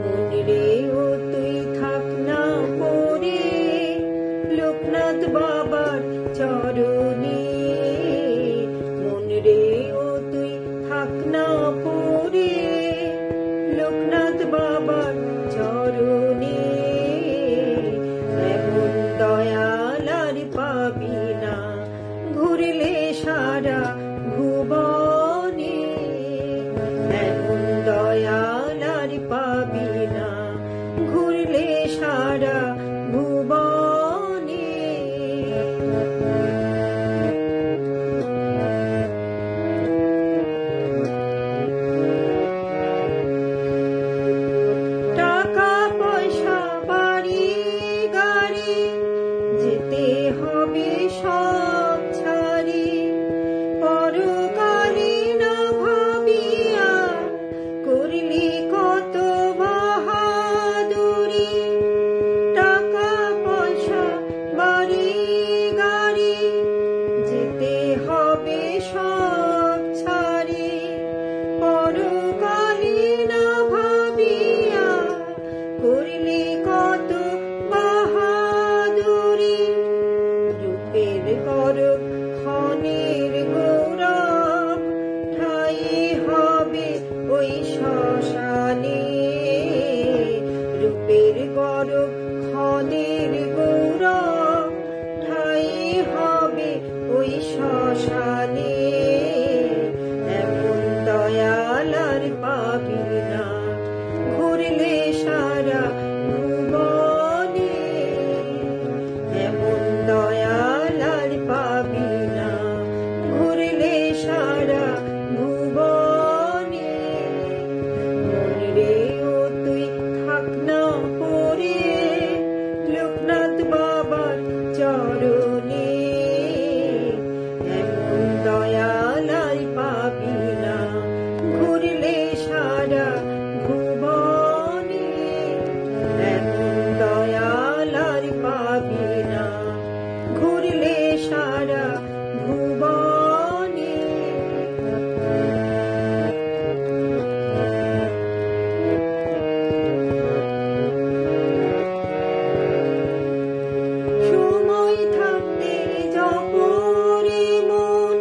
মন রে ও তুই থাক না পড়ে লোকনাথ বাবার চরণে। মন রে ও তুই থাক না পড়ে লোকনাথ বাবার চরণে। এমন দয়াল আর পাবি না ঘুরলে সারা ভুবনে। এমন দয়াল আর পাবি না ঘুরলে সারা ভুবনে। টাকা পয়সা বাড়ি গাড়ি যেতে হবে সব ছাড়ি। পরকালে না ভাবিয়া করলি কত বাহাদুরি। টাকা পয়সা বাড়ি গাড়ি যেতে হবে সব ছাড়ি। পরকালে না ভাবিয়া করলি কত বাহাদুরি। রূপের গরব ক্ষণের গৌরব ঠাই হবে ওই শ্মশানে। রূপের গরব ক্ষণের গৌরব ঠাই হবে ওই শ্মশানে। এমন দয়াল আর পাবি না ঘুরলে সারা ভুবনে। এমন দয়াল আর পাবি না ঘুরলে সারা ভুবনে। মন রে ও তুই থাক না পড়ে লোকনাথ বাবার চরণে। এমন দয়াল আর পাবি না ঘুরলে সারা ভুবনে। এমন দয়াল আর পাবি না ঘুরলে সারা ভুবনে। সময় থাকতে জপ রে মন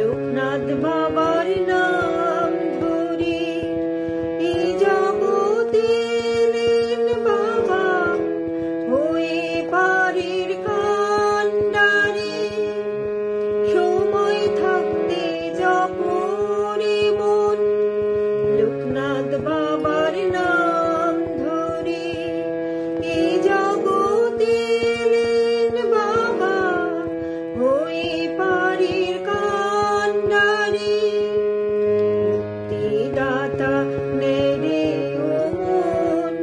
লোকনাথ বাবার নাম ধরে। এই জগতে এলেন বাবা হয়ে পারের কান্ডারি। সময় থাকতে জপ রে মন লোকনাথ বাবার নাম ধরে। এই জগতে এলেন বাবা হয়ে পারের কান্ডারি। মুক্তিদাতা নেরে ও মন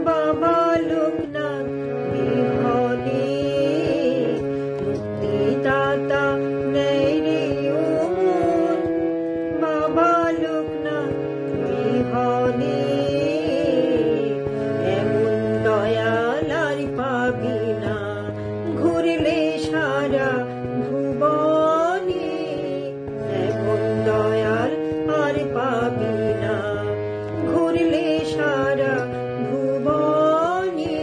বাবা লোকনাথ বিহনে। মুক্তিদাতা নেরে ও মন বাবা লোকনাথ বিহনে। এমন দয়াল আর পাবি না ঘুরলে সারা ভুবনে। এমন দয়াল আর পাবি না ঘুরলে সারা ভুবনে।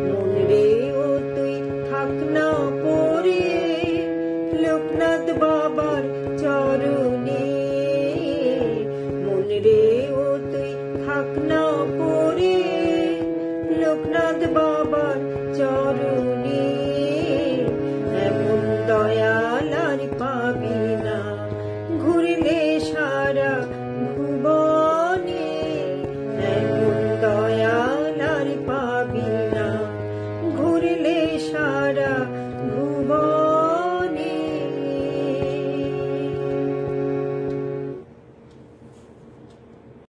মন রে ও তুই থাক না পড়ে লোকনাথ বাবার চরণে। মন রে ও তুই থাক না পড়ে লোকনাথ বাবার চরণে। এমন দয়াল আর পাবি না ঘুরলে সারা ভুবনে।